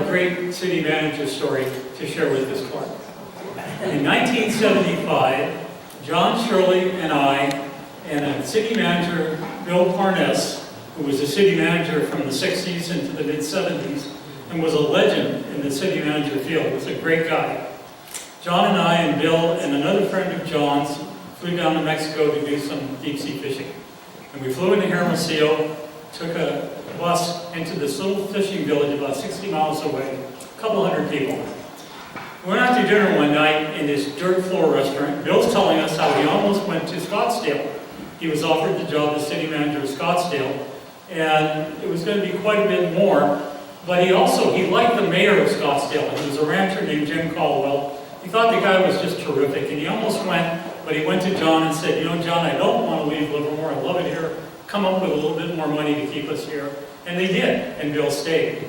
great city manager story to share with this court. In 1975, John Shirley and I and a city manager, Bill Parness, who was a city manager from the 60s into the mid-70s and was a legend in the city manager field, was a great guy. John and I and Bill and another friend of John's flew down to Mexico to do some deep-sea fishing. And we flew into Hermosillo, took a bus into this little fishing village about 60 miles away, a couple hundred people. We went out to dinner one night in this dirt floor restaurant. Bill's telling us how he almost went to Scottsdale. He was offered the job as city manager of Scottsdale, and it was going to be quite a bit more, but he liked the mayor of Scottsdale. He was a rancher named Jim Caldwell. He thought the guy was just terrific, and he almost went, but he went to John and said, you know, John, I don't want to leave Livermore. I love it here. Come up with a little bit more money to keep us here. And they did, and Bill stayed.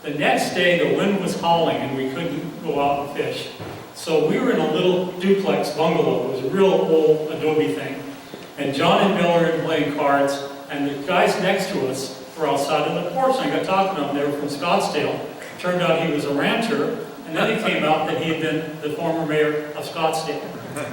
The next day, the wind was howling, and we couldn't go out and fish. So we were in a little duplex bungalow. It was a real old adobe thing. And John and Bill were in playing cards, and the guys next to us were outside on the porch, and I got talking to them. They were from Scottsdale. Turned out he was a rancher, and then it came out that he had been the former mayor of Scottsdale.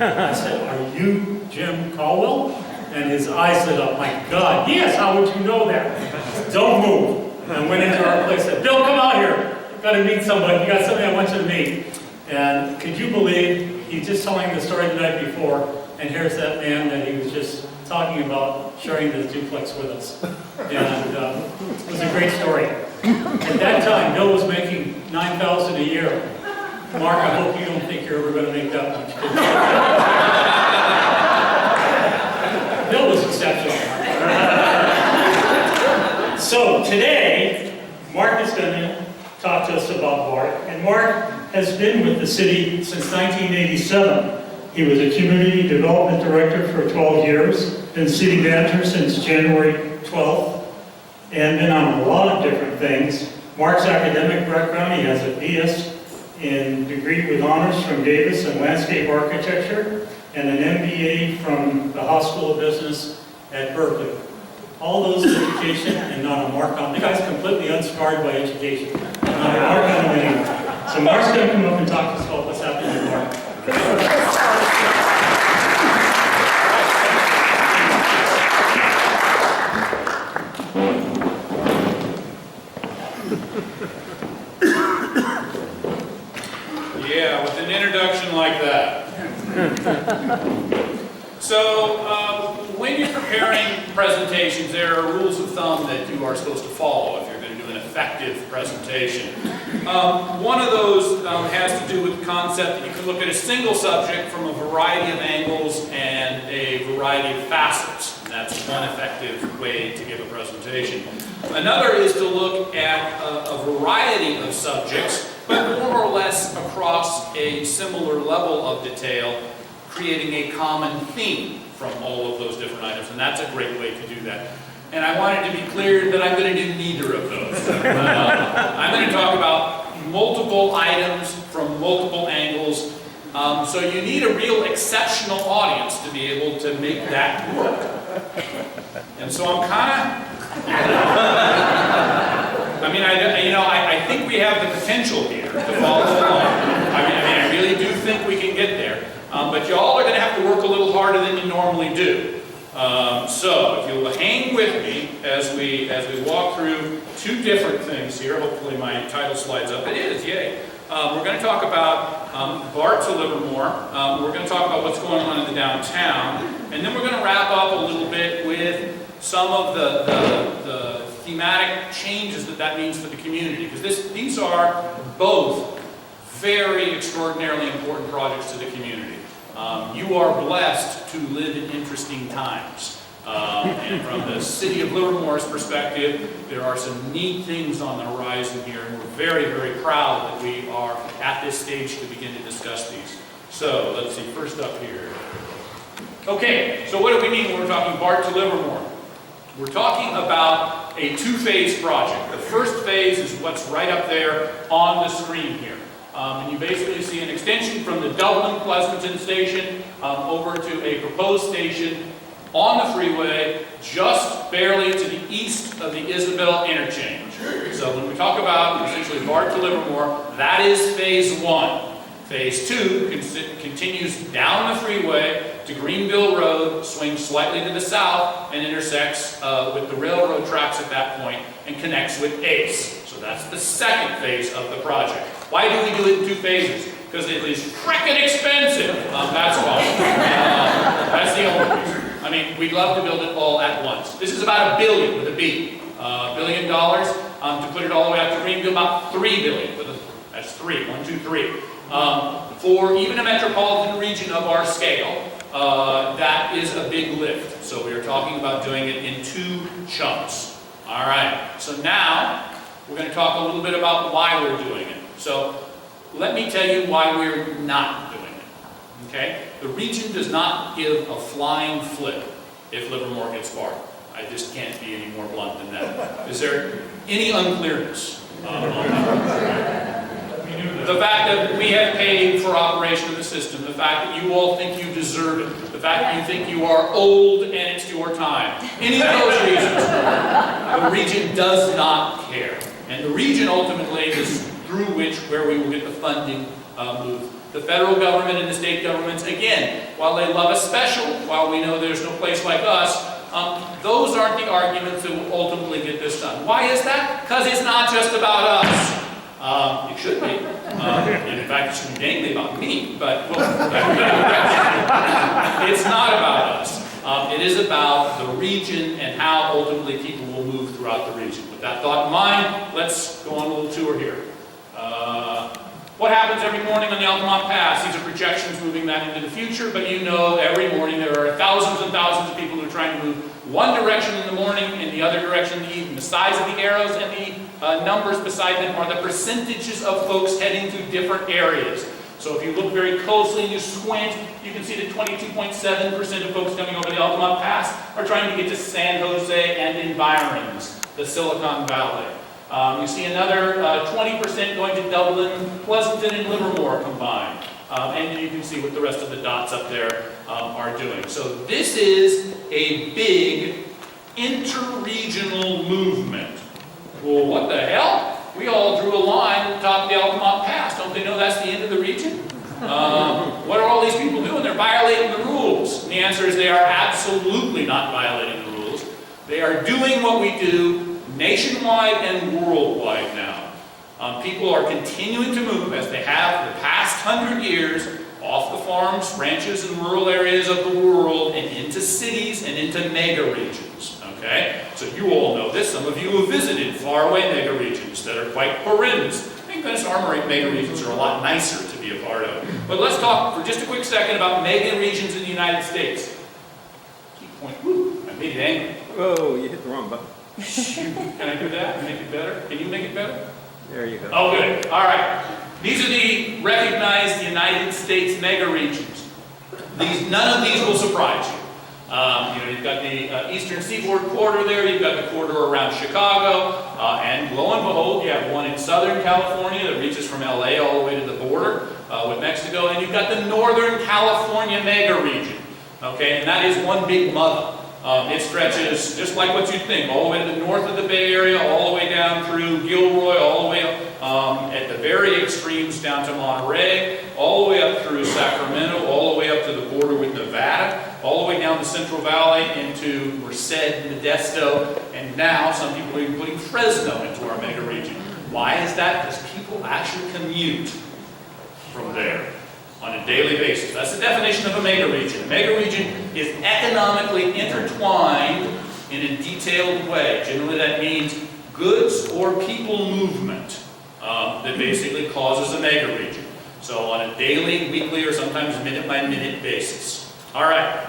I said, are you Jim Caldwell? And his eyes lit up. My God, yes, how would you know that? Don't move. And went into our place and said, Bill, come out here. You've got to meet somebody. You got somebody I want you to meet. And could you believe, he's just telling the story the night before, and here's that man that he was just talking about sharing this duplex with us. And it was a great story. At that time, Bill was making $9,000 a year. Mark, I hope you don't think you're ever going to make that much. Bill was exceptional. So today, Mark is going to talk to us about BART. And Mark has been with the city since 1987. He was a community development director for 12 years, been city manager since January 12th, and been on a lot of different things. Mark's academic background, he has a BS in degree with honors from Davis in landscape architecture, and an MBA from the Haas School of Business at Berkeley. All those education and not a mark on. The guy's completely unscarred by education. Not a mark on him anymore. So Mark's going to come up and talk to us about what's happening with Mark. Yeah, with an introduction like that. So, when you're preparing presentations, there are rules of thumb that you are supposed to follow if you're going to do an effective presentation. One of those has to do with the concept that you can look at a single subject from a variety of angles and a variety of facets. And that's one effective way to give a presentation. Another is to look at a variety of subjects, but more or less across a similar level of detail, creating a common theme from all of those different items, and that's a great way to do that. And I wanted to be clear that I'm going to do neither of those. I'm going to talk about multiple items from multiple angles, so you need a real exceptional audience to be able to make that work. And so I'm kind of, I think we have the potential here to follow along. I really do think we can get there. But y'all are going to have to work a little harder than you normally do. So if you'll hang with me as we walk through two different things here. Hopefully my title slide's up. It is, yay. We're going to talk about BART to Livermore. We're going to talk about what's going on in the downtown. And then we're going to wrap up a little bit with some of the thematic changes that means for the community. Because these are both very extraordinarily important projects to the community. You are blessed to live in interesting times. And from the city of Livermore's perspective, there are some neat things on the horizon here, and we're very, very proud that we are at this stage to begin to discuss these. So, let's see, first up here. Okay, so what do we mean when we're talking BART to Livermore? We're talking about a two-phase project. The first phase is what's right up there on the screen here. And you basically see an extension from the Dublin-Pleasanton station over to a proposed station on the freeway, just barely to the east of the Isabel interchange. region. So when we talk about essentially BART to Livermore, that is phase one. Phase two continues down the freeway to Greenville Road, swings slightly to the south, and intersects with the railroad tracks at that point and connects with ACE. So that's the second phase of the project. Why do we do it in 2 phases? Because it is frickin' expensive. That's why. That's the only reason. I mean, we'd love to build it all at once. This is about $1 billion with a B. $1 billion to put it all the way out to Greenville, about $3 billion. That's 3, 1, 2, 3. For even a metropolitan region of our scale, that is a big lift. So we are talking about doing it in 2 chunks. All right. So now we're going to talk a little bit about why we're doing it. So let me tell you why we're not doing it. Okay? The region does not give a flying flip if Livermore gets BART. I just can't be any more blunt than that. Is there any unclearness on that? The fact that we have paid for operation of the system, the fact that you all think you deserve it, the fact that you think you are old and it's your time, any of those reasons, the region does not care. And the region ultimately is through where we will get the funding moved. The federal government and the state governments, again, while they love us special, while we know there's no place like us, those aren't the arguments that will ultimately get this done. Why is that? Because it's not just about us. It should be. And in fact, it should be mainly about me, but it's not about us. It is about the region and how ultimately people will move throughout the region. With that thought in mind, let's go on a little tour here. What happens every morning on the Altamont Pass? These are projections moving that into the future, but you know every morning there are thousands and thousands of people who are trying to move one direction in the morning and the other direction in the evening. The size of the arrows and the numbers beside them are the percentages of folks heading to different areas. So if you look very closely and you squint, you can see that 22.7% of folks coming over the Altamont Pass are trying to get to San Jose and environs, the Silicon Valley. You see another 20% going to Dublin, Pleasanton, and Livermore combined. And you can see what the rest of the dots up there are doing. So this is a big inter-regional movement. Well, what the hell? We all drew a line at the top of the Altamont Pass. Don't they know that's the end of the region? What are all these people doing? They're violating the rules. And the answer is they are absolutely not violating the rules. They are doing what we do nationwide and worldwide now. People are continuing to move as they have the past 100 years off the farms, ranches, and rural areas of the world and into cities and into mega regions. Okay? So you all know this. Some of you have visited faraway mega regions that are quite horrendous. Thank goodness our mega regions are a lot nicer to be a part of. But let's talk for just a quick second about mega regions in the United States. Keep pointing. Woo, I made it angry. Whoa, you hit the wrong button. Shoot. Can I do that? Make it better? Can you make it better? There you go. Oh, good. All right. These are the recognized United States mega regions. None of these will surprise you. You've got the Eastern Seaboard corridor there. You've got the corridor around Chicago. And lo and behold, you have one in Southern California that reaches from LA all the way to the border with Mexico. And you've got the Northern California mega region. Okay, and that is one big mother. It stretches just like what you'd think, all the way to the north of the Bay Area, all the way down through Gilroy, all the way up at the very extremes down to Monterey, all the way up through Sacramento, all the way up to the border with Nevada, all the way down the Central Valley into Merced, Modesto, and now some people are even putting Fresno into our mega region. Why is that? Because people actually commute from there on a daily basis. That's the definition of a mega region. A mega region is economically intertwined in a detailed way. Generally that means goods or people movement that basically causes a mega region. So on a daily, weekly, or sometimes minute-by-minute basis. All right.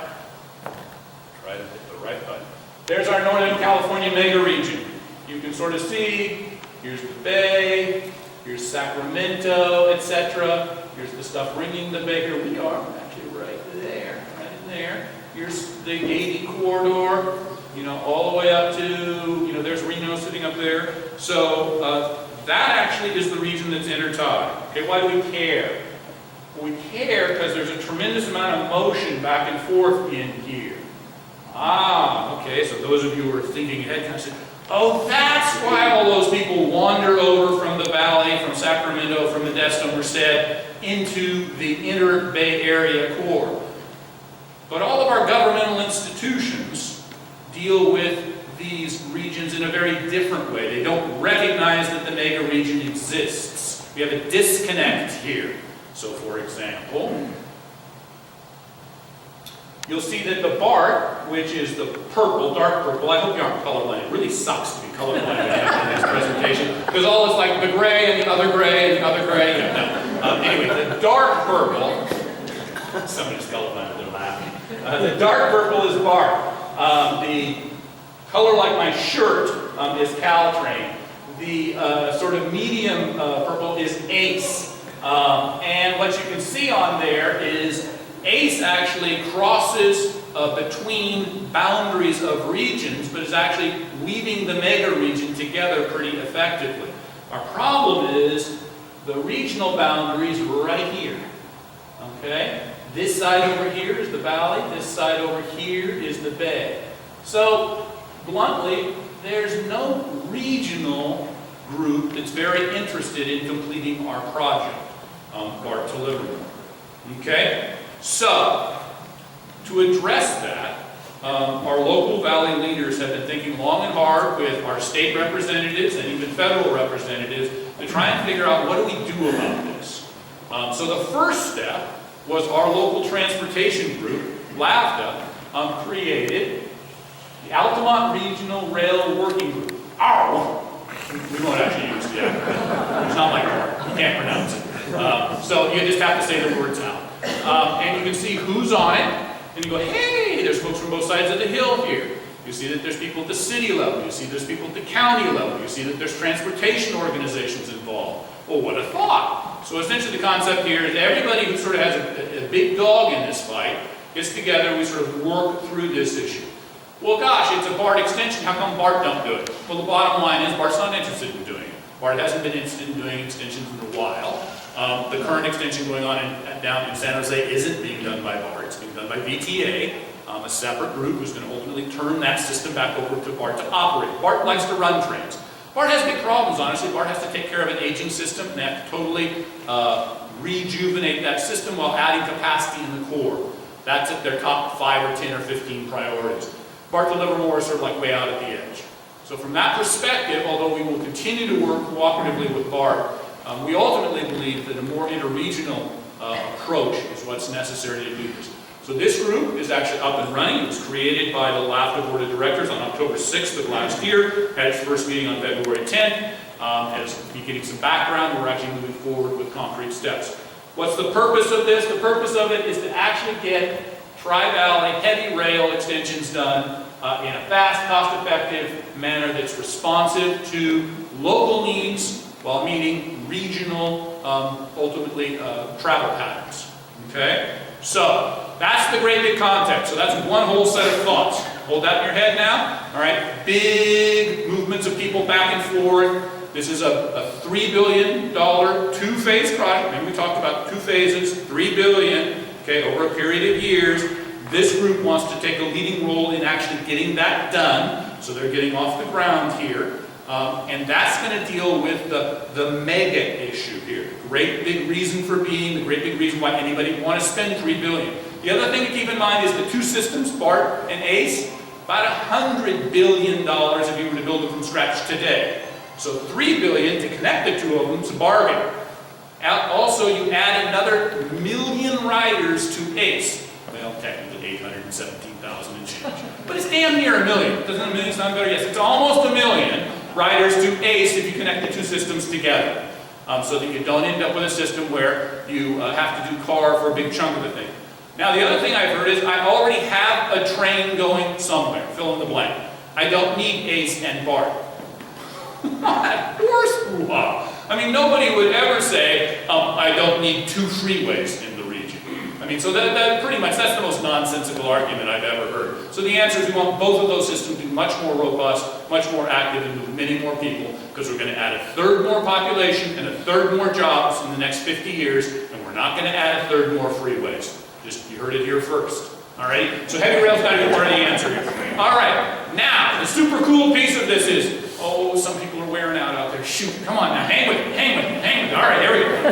Try to hit the right button. There's our Northern California mega region. You can sort of see, here's the Bay, here's Sacramento, etc. Here's the stuff ringing the Bay. Here we are, actually right there, right in there. Here's the 80 corridor, all the way up to, there's Reno sitting up there. So that actually is the region that's intertied. Okay, why do we care? Well, we care because there's a tremendous amount of motion back and forth in here. Okay, so those of you who are thinking ahead kind of say, Oh, that's why all those people wander over from the valley, from Sacramento, from Modesto, Merced, into the inner Bay Area core. But all of our governmental institutions deal with these regions in a very different way. They don't recognize that the mega region exists. We have a disconnect here. So, for example, you'll see that the BART, which is the purple, dark purple, I hope you aren't colorblind. It really sucks to be colorblind in this presentation, because all is like the gray and the other gray and the other gray. Anyway, the dark purple, somebody's colorblind, they're laughing. The dark purple is BART. The color like my shirt is Caltrain. The sort of medium purple is ACE. And what you can see on there is ACE actually crosses between boundaries of regions, but is actually weaving the mega region together pretty effectively. Our problem is the regional boundaries right here. Okay? This side over here is the valley, this side over here is the bay. So, bluntly, there's no regional group that's very interested in completing our project, BART to Livermore. Okay? So, to address that, our local valley leaders have been thinking long and hard with our state representatives and even federal representatives to try and figure out what do we do about this. So the first step was our local transportation group, LAVDA, created the Altamont Regional Rail Working Group. Ow! We won't actually use the acronym. It's not like BART. You can't pronounce it. So you just have to say the words out. And you can see who's on it. And you go, hey, there's folks from both sides of the hill here. You see that there's people at the city level. You see there's people at the county level. You see that there's transportation organizations involved. Well, what a thought. So essentially the concept here is everybody who sort of has a big dog in this fight gets together, we sort of work through this issue. Well, gosh, it's a BART extension. How come BART don't do it? Well, the bottom line is BART's not interested in doing it. BART hasn't been interested in doing extensions in a while. The current extension going on down in San Jose isn't being done by BART. It's being done by VTA, a separate group who's going to ultimately turn that system back over to BART to operate. BART likes to run trains. BART has big problems, honestly. BART has to take care of an aging system, and they have to totally rejuvenate that system while adding capacity in the core. That's at their top 5 or 10 or 15 priorities. BART to Livermore is sort of like way out at the edge. So from that perspective, although we will continue to work cooperatively with BART, we ultimately believe that a more interregional approach is what's necessary to do this. So this group is actually up and running. It was created by the LAFTA Board of Directors on October 6th of last year, had its first meeting on February 10th, has been getting some background, and we're actually moving forward with concrete steps. What's the purpose of this? The purpose of it is to actually get Tri-Valley heavy rail extensions done in a fast, cost-effective manner that's responsive to local needs while meeting regional, ultimately, travel patterns. Okay? So, that's the great big context. So that's one whole set of thoughts. Hold that in your head now. All right? Big movements of people back and forth. This is a $3 billion two-phase project. Remember we talked about 2 phases, $3 billion, okay, over a period of years. This group wants to take a leading role in actually getting that done. So they're getting off the ground here. And that's going to deal with the mega issue here. Great big reason for being, the great big reason why anybody would want to spend $3 billion. The other thing to keep in mind is the 2 systems, BART and ACE, about $100 billion if you were to build them from scratch today. So $3 billion to connect the 2 of them is a bargain. Also, you add another 1 million riders to ACE. Well, technically 817,000 and change. But it's damn near 1 million. Doesn't 1 million sound better? Yes, it's almost 1 million riders to ACE if you connect the 2 systems together. So that you don't end up with a system where you have to do car for a big chunk of the thing. Now, the other thing I've heard is I already have a train going somewhere. Fill in the blank. I don't need ACE and BART. Of course, I mean, nobody would ever say, I don't need 2 freeways in the region. I mean, so that pretty much, that's the most nonsensical argument I've ever heard. So the answer is we want both of those systems to be much more robust, much more active, and move many more people, because we're going to add a third more population and a third more jobs in the next 50 years, and we're not going to add a third more freeways. Just, you heard it here first. All right? So heavy rail's got to be part of the answer here. All right, now, the super cool piece of this is, oh, some people are wearing out there. Shoot, come on now, hang with me, hang with me, hang with me. All right, there we go.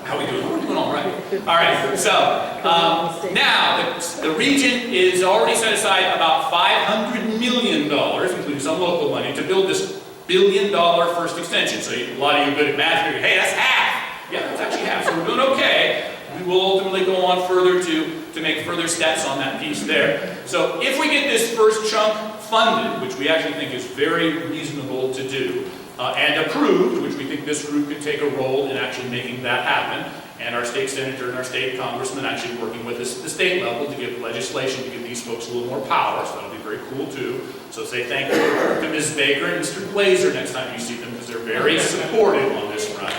How we doing? We're doing all right. All right, so now the region is already set aside about $500 million, including some local money, to build this $1 billion first extension. So a lot of you are good at math here. Hey, that's half. Yeah, that's actually half. So we're doing okay. We will ultimately go on further to make further steps on that piece there. So if we get this first chunk funded, which we actually think is very reasonable to do, and approved, which we think this group could take a role in actually making that happen, and our state senator and our state congressman actually working with us at the state level to give legislation to give these folks a little more power, so that'll be very cool too. So say thank you to Ms. Baker and Mr. Glazer next time you see them, because they're very supportive on this front.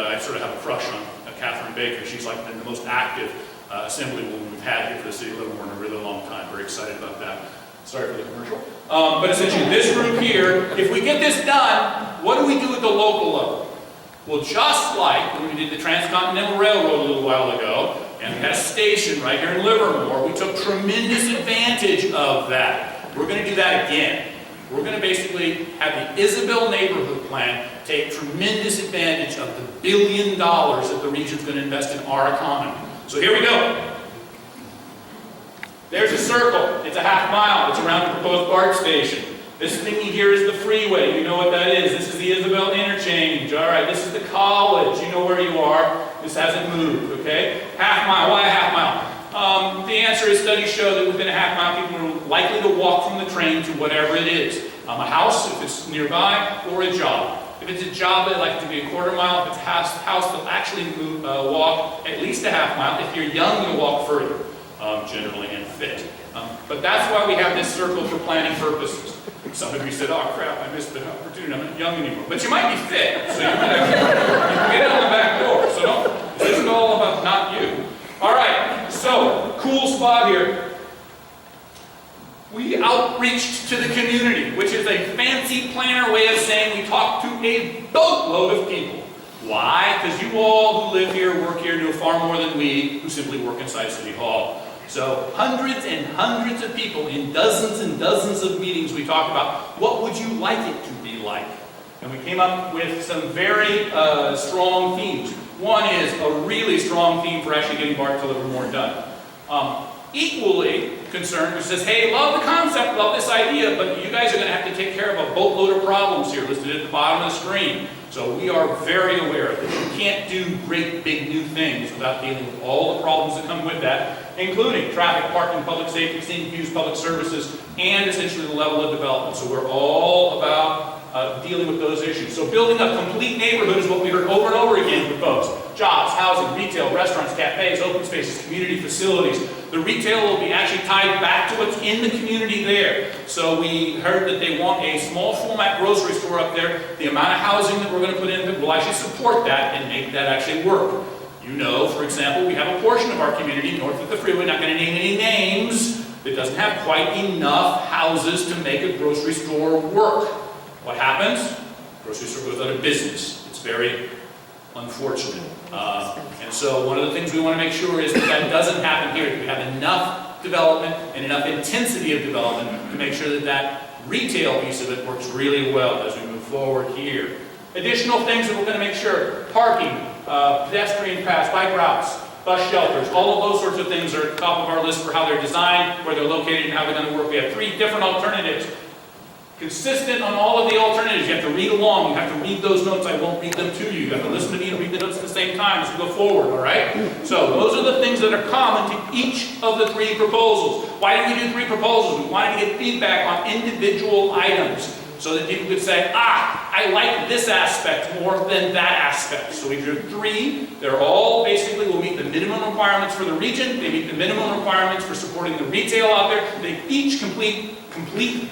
I sort of have a crush on Catherine Baker. She's like been the most active assemblywoman we've had here for the city of Livermore in a really long time. Very excited about that. Sorry for the commercial. But essentially, this group here, if we get this done, what do we do at the local level? Well, just like when we did the Transcontinental Railroad a little while ago, and we had a station right here in Livermore, we took tremendous advantage of that. We're going to do that again. We're going to basically have the Isabel Neighborhood Plan take tremendous advantage of the $1 billion that the region's going to invest in our economy. So here we go. There's a circle. It's a half mile. It's around the proposed BART station. This thingy here is the freeway. You know what that is. This is the Isabel interchange. All right, this is the college. You know where you are. This hasn't moved, okay? Half mile. Why a half mile? The answer is studies show that within a half mile, people are likely to walk from the train to whatever it is. A house, if it's nearby, or a job. If it's a job, they'd like it to be a quarter mile. If it's a house, they'll actually walk at least a half mile. If you're young, you'll walk further, generally, and fit. But that's why we have this circle for planning purposes. Some of you said, oh crap, I missed the opportunity, I'm not young anymore. But you might be fit, so you might actually get out the back door. So this is all about not you. All right, so cool spot here. We outreached to the community, which is a fancy planner way of saying we talked to a boatload of people. Why? Because you all who live here, work here, know far more than we who simply work inside City Hall. So hundreds and hundreds of people in dozens and dozens of meetings we talked about, what would you like it to be like? And we came up with some very strong themes. One is a really strong theme for actually getting BART to Livermore done. Equally concerned, which says, hey, love the concept, love this idea, but you guys are going to have to take care of a boatload of problems here listed at the bottom of the screen. So we are very aware of this. You can't do great big new things without dealing with all the problems that come with that, including traffic, parking, public safety, scenic views, public services, and essentially the level of development. So we're all about dealing with those issues. So building a complete neighborhood is what we heard over and over again from folks. Jobs, housing, retail, restaurants, cafes, open spaces, community facilities. The retail will be actually tied back to what's in the community there. So we heard that they want a small format grocery store up there. The amount of housing that we're going to put in will actually support that and make that actually work. You know, for example, we have a portion of our community north of the freeway, not going to name any names, that doesn't have quite enough houses to make a grocery store work. What happens? Grocery store goes out of business. It's very unfortunate. And so one of the things we want to make sure is that that doesn't happen here. We have enough development and enough intensity of development to make sure that that retail piece of it works really well as we move forward here. Additional things that we're going to make sure: parking, pedestrian paths, bike routes, bus shelters, all of those sorts of things are at the top of our list for how they're designed, where they're located, and how they're going to work. We have 3 different alternatives. Consistent on all of the alternatives. You have to read along. You have to read those notes. I won't read them to you. You have to listen to me and read the notes at the same time as we go forward, all right? So those are the things that are common to each of the 3 proposals. Why did we do 3 proposals? We wanted to get feedback on individual items so that people could say, I like this aspect more than that aspect. So we drew 3. They're all basically will meet the minimum requirements for the region. They meet the minimum requirements for supporting the retail out there. They each complete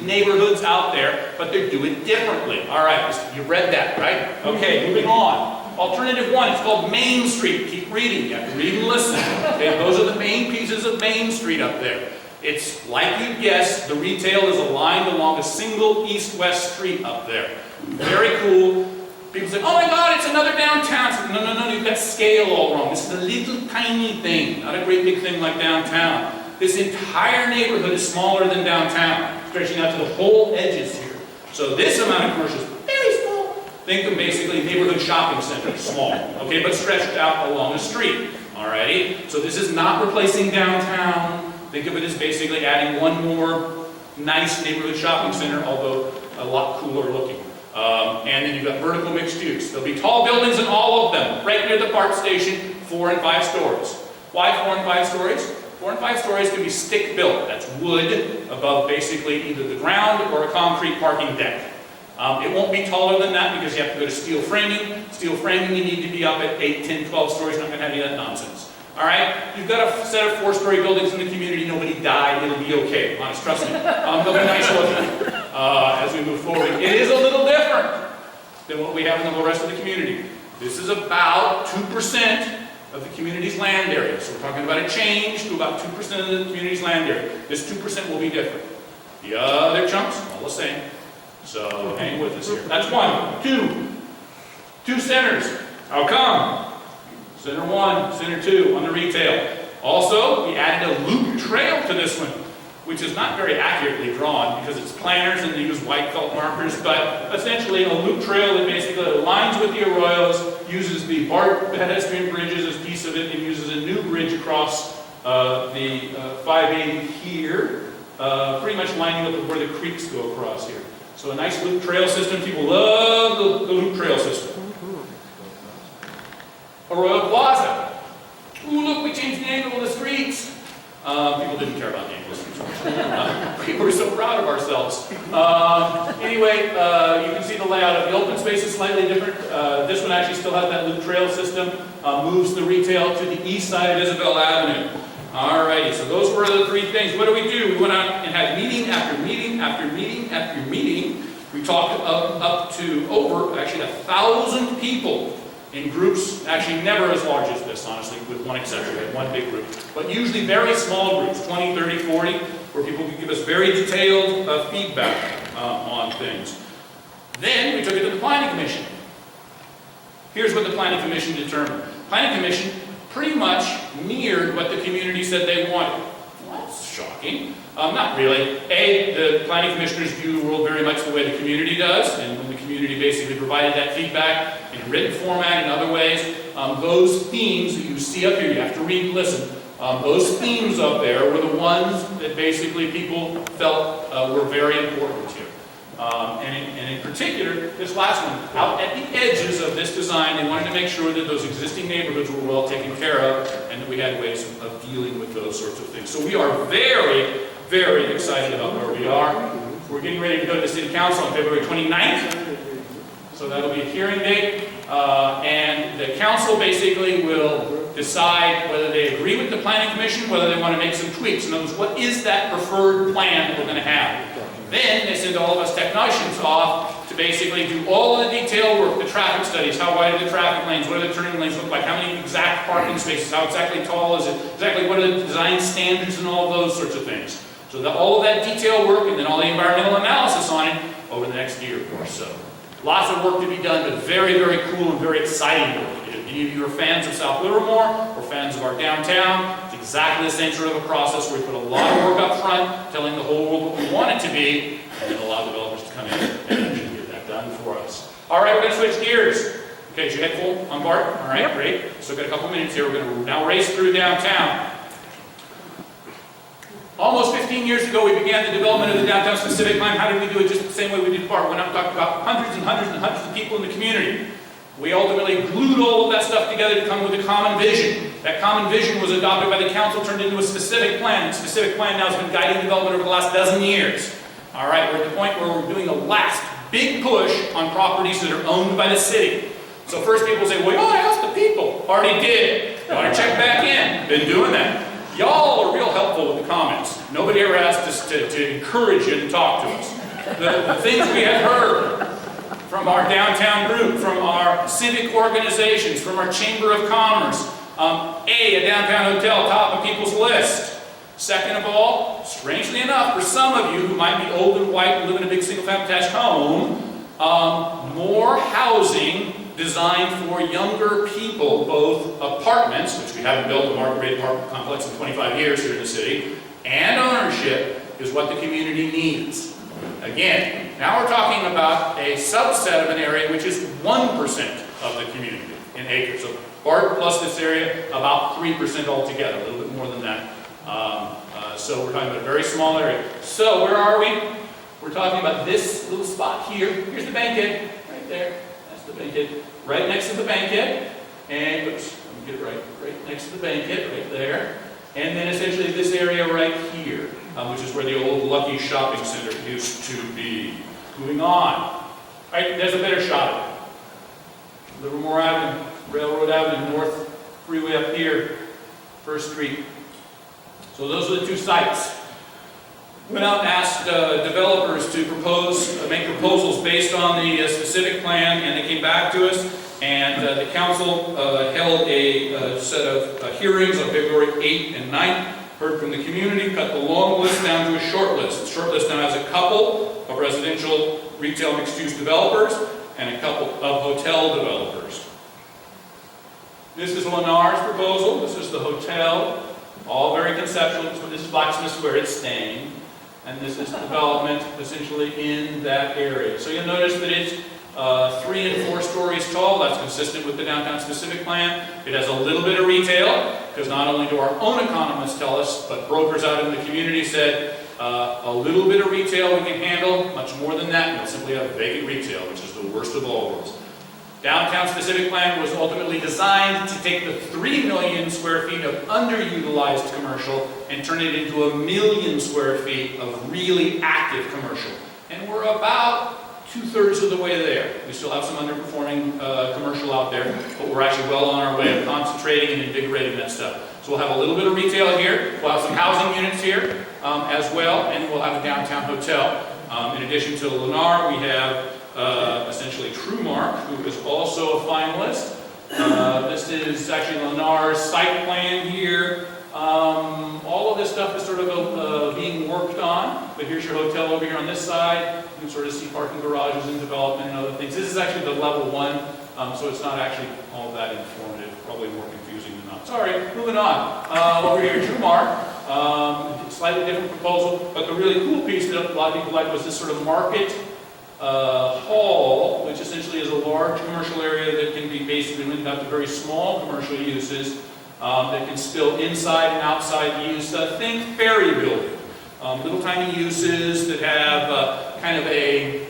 neighborhoods out there, but they do it differently. All right, you read that, right? Okay, moving on. Alternative 1, it's called Main Street. Keep reading. You have to read and listen. Okay, those are the main pieces of Main Street up there. It's like you guessed, the retail is aligned along a single east-west street up there. Very cool. People say, oh my God, it's another downtown. I say, no, you've got scale all wrong. This is a little tiny thing, not a great big thing like downtown. This entire neighborhood is smaller than downtown, stretching out to the whole edges here. So this amount of commercial is very small. Think of basically neighborhood shopping centers, small, okay, but stretched out along a street, alrighty? So this is not replacing downtown. Think of it as basically adding one more nice neighborhood shopping center, although a lot cooler looking. And then you've got vertical mixed use. There'll be tall buildings in all of them, right near the BART station, 4 and 5 stories. Why 4 and 5 stories? 4 and 5 stories can be stick built. That's wood above basically either the ground or a concrete parking deck. It won't be taller than that because you have to go to steel framing. Steel framing, you need to be up at 8, 10, 12 stories. Not going to have any of that nonsense. All right? You've got a set of 4-story buildings in the community. Nobody died. It'll be okay. Honest, trust me. They'll be nice looking as we move forward. It is a little different than what we have in the rest of the community. This is about 2% of the community's land area. So we're talking about a change to about 2% of the community's land area. This 2% will be different. The other chunks, all the same. So hang with us here. That's 1. 2 centers. How come? Center 1, Center 2 on the retail. Also, we added a loop trail to this one, which is not very accurately drawn because it's planners and they use white felt markers, but essentially a loop trail that basically aligns with the arroyos, uses the BART pedestrian bridges as a piece of it, and uses a new bridge across the 580 here, pretty much lining up with where the creeks go across here. So a nice loop trail system. People love the loop trail system. Arroyo Plaza. Ooh, look, we changed the angle of the streets. People didn't care about the angle of the streets. We were so proud of ourselves. Anyway, you can see the layout of the open space is slightly different. This one actually still has that loop trail system. Moves the retail to the east side of Isabel Avenue. Alrighty, so those were the 3 things. What do? We went out and had meeting after meeting after meeting after meeting. We talked up to over, actually 1,000 people in groups, actually never as large as this, honestly, with one exception. We had one big group. But usually very small groups, 20, 30, 40, where people could give us very detailed feedback on things. Then we took it to the Planning Commission. Here's what the Planning Commission determined. Planning Commission pretty much mirrored what the community said they wanted. Well, that's shocking. Not really. The planning commissioners view the world very much the way the community does, and when the community basically provided that feedback in written format and other ways, those themes that you see up here, you have to read and listen, those themes up there were the ones that basically people felt were very important here. And in particular, this last one, out at the edges of this design, they wanted to make sure that those existing neighborhoods were well taken care of and that we had ways of dealing with those sorts of things. So we are very, very excited about where we are. We're getting ready to go to the City Council on February 29th. So that'll be a hearing date. And the council basically will decide whether they agree with the Planning Commission, whether they want to make some tweaks. In other words, what is that preferred plan that we're going to have? Then they send all of us technicians off to basically do all of the detail work, the traffic studies, how wide are the traffic lanes, what do the turning lanes look like, how many exact parking spaces, how exactly tall is it, exactly what are the design standards and all of those sorts of things. So all of that detail work and then all the environmental analysis on it over the next year or so. Lots of work to be done, but very, very cool and very exciting work. If any of you are fans of South Livermore or fans of our downtown, it's exactly the same sort of a process where we put a lot of work up front, telling the whole world what we want it to be, and then allow developers to come in and actually get that done for us. All right, we're going to switch gears. Okay, is your head full on BART? All right, great. So we've got a couple minutes here. We're going to now race through downtown. Almost 15 years ago, we began the development of the downtown specific plan. How did we do it? Just the same way we did BART. We went out and talked about hundreds and hundreds and hundreds of people in the community. We ultimately glued all of that stuff together to come with a common vision. That common vision was adopted by the council, turned into a specific plan. The specific plan now has been guiding development over the last dozen years. All right, we're at the point where we're doing the last big push on properties that are owned by the city. So first people say, well, you ought to ask the people. Already did. You ought to check back in. Been doing that. Y'all are real helpful with the comments. Nobody ever asked us to encourage you to talk to us. The things we have heard from our downtown group, from our civic organizations, from our Chamber of Commerce. A downtown hotel, top of people's list. Second of all, strangely enough, for some of you who might be old and white and live in a big single-family attached home, more housing designed for younger people, both apartments, which we haven't built a market-rate apartment complex in 25 years here in the city, and ownership is what the community needs. Again, now we're talking about a subset of an area which is 1% of the community in acres. So BART plus this area, about 3% altogether, a little bit more than that. So we're talking about a very small area. So where are we? We're talking about this little spot here. Here's the banquet, right there. That's the banquet. Right next to the banquet. And, oops, let me get it right next to the banquet, right there. And then essentially this area right here, which is where the old Lucky Shopping Center used to be. Moving on. Right, there's a better shot of it. Livermore Avenue, Railroad Avenue, North Freeway up here, First Street. So those are the two sites. Went out and asked developers to make proposals based on the specific plan, and they came back to us. And the council held a set of hearings on February 8th and 9th, heard from the community, cut the long list down to a short list. The short list now has a couple of residential, retail, mixed-use developers and a couple of hotel developers. This is Lennar's proposal. This is the hotel. All very conceptual. This is Blacksmith Square. It's staying. And this is development essentially in that area. So you'll notice that it's 3 and 4 stories tall. That's consistent with the downtown specific plan. It has a little bit of retail, because not only do our own economists tell us, but brokers out in the community said a little bit of retail we can handle. Much more than that, and you'll simply have vacant retail, which is the worst of all worlds. Downtown specific plan was ultimately designed to take the 3 million square feet of underutilized commercial and turn it into 1 million square feet of really active commercial. And we're about 2/3 of the way there. We still have some underperforming commercial out there, but we're actually well on our way of concentrating and invigorating that stuff. So we'll have a little bit of retail here, we'll have some housing units here as well, and we'll have a downtown hotel. In addition to Lennar, we have essentially TrueMark, who is also a finalist. This is actually Lennar's site plan here. All of this stuff is sort of being worked on, but here's your hotel over here on this side. You can sort of see parking garages in development and other things. This is actually the level 1, so it's not actually all that informative, probably more confusing than not. Sorry, moving on. Over here, TrueMark, slightly different proposal, but the really cool piece that a lot of people liked was this sort of market hall, which essentially is a large commercial area that can be basically linked out to very small commercial uses that can spill inside and outside use. Think ferry building. Little tiny uses that have kind of a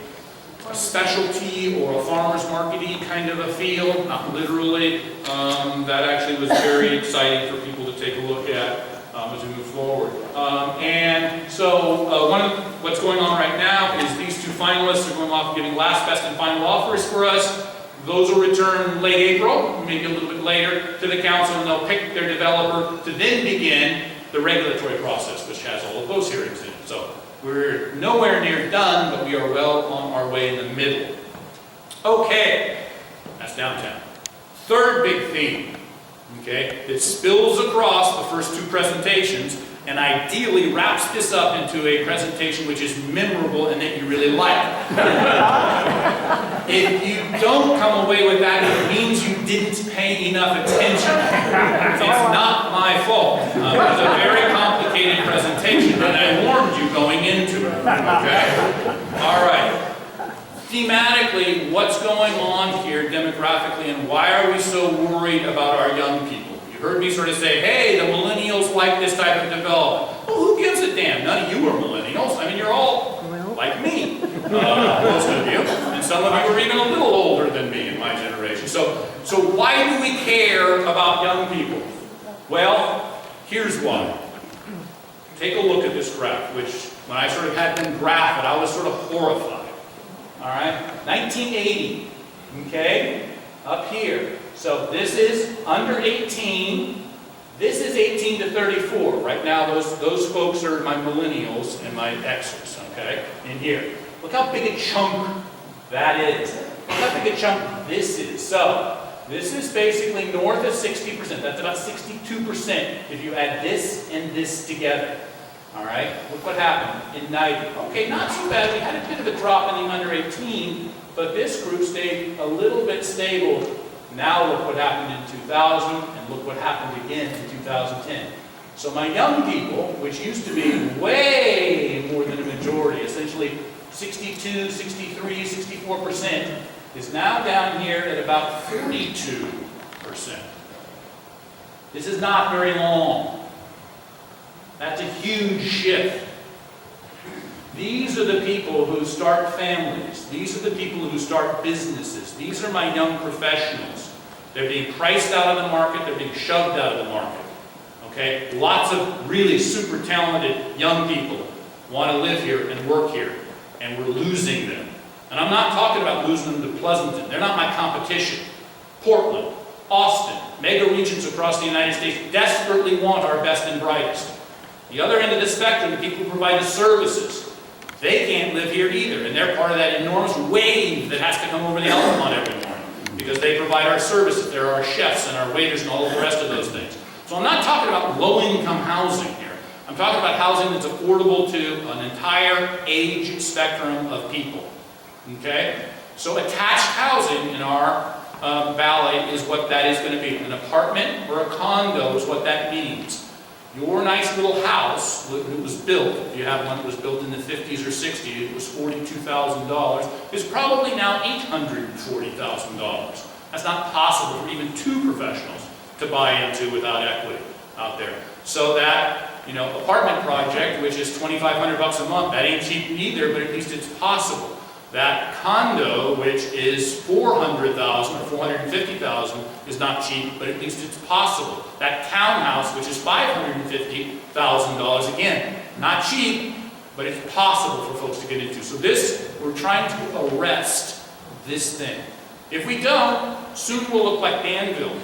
specialty or a farmer's market-y kind of a feel, not literally. That actually was very exciting for people to take a look at as we move forward. And so one of what's going on right now is these two finalists are going off giving last, best, and final offers for us. Those will return late April, maybe a little bit later, to the council, and they'll pick their developer to then begin the regulatory process, which has all of those hearings in it. So we're nowhere near done, but we are well on our way in the middle. Okay, that's downtown. Third big theme, okay, that spills across the first two presentations and ideally wraps this up into a presentation which is memorable and that you really like. If you don't come away with that, it means you didn't pay enough attention. It's not my fault. It was a very complicated presentation, and I warned you going into it. Okay? All right. Thematically, what's going on here demographically, and why are we so worried about our young people? You heard me sort of say, hey, the millennials like this type of development. Well, who gives a damn? None of you are millennials. I mean, you're all like me, most of you. And some of you are even a little older than me in my generation. So why do we care about young people? Well, here's why. Take a look at this graph, which when I sort of had them graph it, I was sort of horrified. All right, 1980, okay, up here. So this is under 18. This is 18 to 34. Right now, those folks are my millennials and my Xers, okay, in here. Look how big a chunk that is. Look how big a chunk this is. So this is basically north of 60%. That's about 62% if you add this and this together. All right, look what happened in 90. Okay, not too bad. We had a bit of a drop in the under 18, but this group stayed a little bit stable. Now look what happened in 2000, and look what happened again in 2010. So my young people, which used to be way more than a majority, essentially 62, 63, 64%, is now down here at about 42%. This is not very long. That's a huge shift. These are the people who start families. These are the people who start businesses. These are my young professionals. They're being priced out of the market. They're being shoved out of the market. Okay? Lots of really super talented young people want to live here and work here, and we're losing them. And I'm not talking about losing them to Pleasanton. They're not my competition. Portland, Austin, mega regions across the United States desperately want our best and brightest. The other end of the spectrum, the people who provide the services, they can't live here either, and they're part of that enormous wave that has to come over the Altamont every morning, because they provide our services. They're our chefs and our waiters and all of the rest of those things. So I'm not talking about low-income housing here. I'm talking about housing that's affordable to an entire age spectrum of people. Okay? So attached housing in our valley is what that is going to be. An apartment or a condo is what that means. Your nice little house, when it was built, if you have one that was built in the 50s or 60s, it was $42,000, is probably now $840,000. That's not possible for even two professionals to buy into without equity out there. So that, apartment project, which is $2,500 a month, that ain't cheap either, but at least it's possible. That condo, which is $400,000 or $450,000, is not cheap, but at least it's possible. That townhouse, which is $550,000, again, not cheap, but it's possible for folks to get into. So we're trying to arrest this thing. If we don't, soon we'll look like Danville.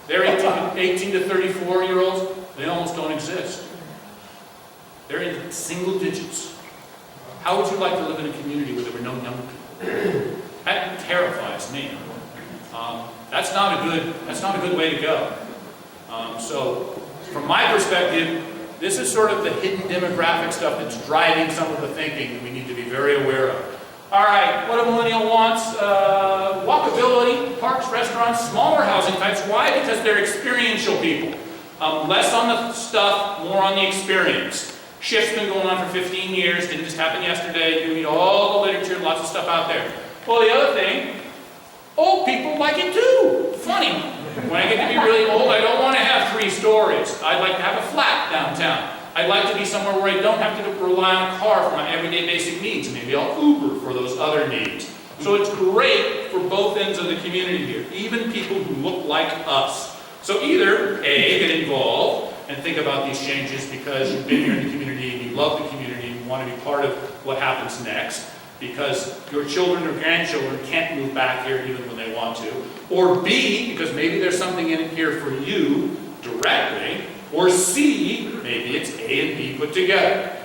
They're 18 to 34-year-olds, they almost don't exist. They're in single digits. How would you like to live in a community where there were no young people? That terrifies me. That's not a good way to go. So, from my perspective, this is sort of the hidden demographic stuff that's driving some of the thinking that we need to be very aware of. All right, what a millennial wants: walkability, parks, restaurants, smaller housing types. Why? Because they're experiential people. Less on the stuff, more on the experience. Shift's been going on for 15 years, didn't just happen yesterday. You read all the literature, lots of stuff out there. Well, the other thing, old people like it too. Funny. When I get to be really old, I don't want to have 3 stories. I'd like to have a flat downtown. I'd like to be somewhere where I don't have to rely on a car for my everyday basic needs. Maybe I'll Uber for those other needs. So it's great for both ends of the community here, even people who look like us. So either A, get involved and think about these changes because you've been here in the community and you love the community and you want to be part of what happens next, because your children or grandchildren can't move back here even when they want to. Or B, because maybe there's something in it here for you directly. Or C, maybe it's A and B put together.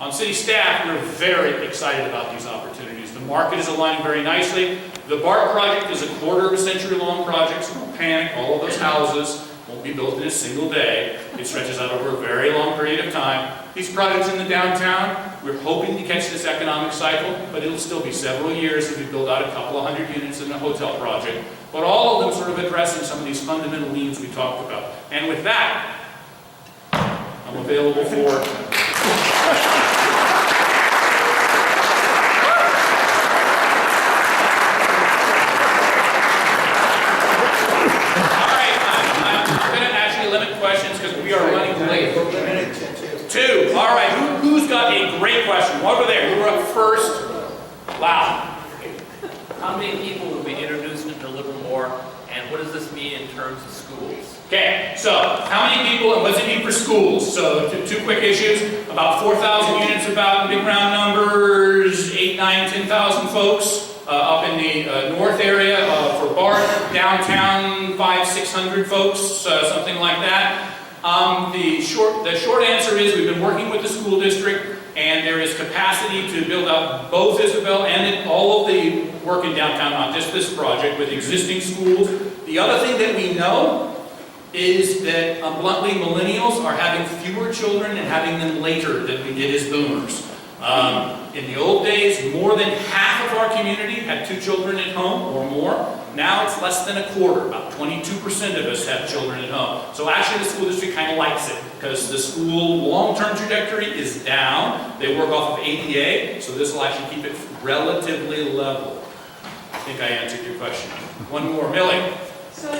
On city staff, we're very excited about these opportunities. The market is aligning very nicely. The BART project is a quarter of a century long project, so don't panic. All of those houses won't be built in a single day. It stretches out over a very long period of time. These projects in the downtown, we're hoping to catch this economic cycle, but it'll still be several years as we build out a couple of hundred units in a hotel project. But all of them sort of addressing some of these fundamental needs we talked about. And with that, I'm available for... questions because we are running late. 2. All right. Who's got a great question? Over there. Who were up first? Wow. How many people will be introduced into Livermore, and what does this mean in terms of schools? Okay. So, how many people and what does it mean for schools? So, 2 quick issues. About 4,000 units, about big round numbers, 8, 9, 10,000 folks. Up in the north area for BART, downtown 500, 600 folks, something like that. The short answer is we've been working with the school district, and there is capacity to build out both Isabel and all of the work in downtown, not just this project, with existing schools. The other thing that we know is that bluntly, millennials are having fewer children and having them later than we did as boomers. In the old days, more than half of of our community had 2 children at home or more. Now it's less than a quarter. About 22% of us have children at home. So actually the school district kind of likes it because the school long-term trajectory is down. They work off of ADA, so this will actually keep it relatively level. I think I answered your question. One more, Millie. So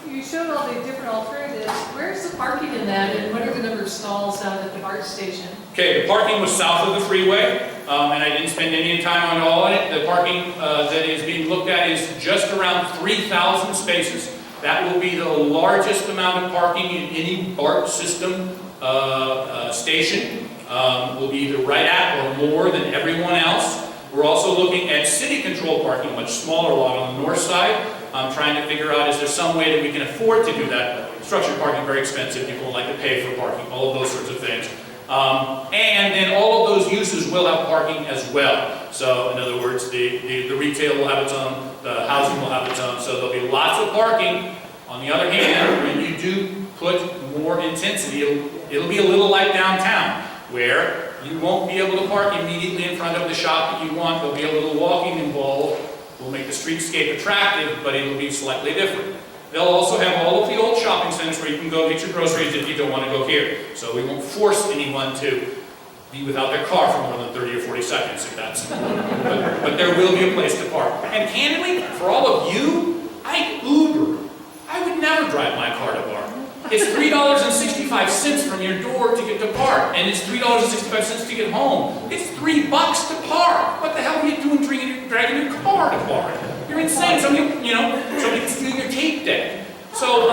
you showed all the different alternatives. Where's the parking in that, and what are the number of stalls out at the BART station? Okay, the parking was south of the freeway, and I didn't spend any time on all of it. The parking that is being looked at is just around 3,000 spaces. That will be the largest amount of parking in any BART system station. Will be either right at or more than everyone else. We're also looking at city-controlled parking, much smaller lot on the north side. I'm trying to figure out, is there some way that we can afford to do that? Structured parking, very expensive. People don't like to pay for parking, all of those sorts of things. And then all of those uses will have parking as well. So in other words, the retail will have its own, the housing will have its own. So there'll be lots of parking. On the other hand, when you do put more intensity, it'll be a little like downtown, where you won't be able to park immediately in front of the shop that you want. There'll be a little walking involved. We'll make the streetscape attractive, but it'll be slightly different. They'll also have all of the old shopping centers where you can go get your groceries if you don't want to go here. So we won't force anyone to be without their car for more than 30 or 40 seconds if that's... but there will be a place to park. And candidly, for all of you, I Uber. I would never drive my car to BART. It's $3.65 from your door to get to BART, and it's $3.65 to get home. It's $3 to park. What the hell are you doing dragging your car to BART? You're insane. Somebody can steal your tape deck. So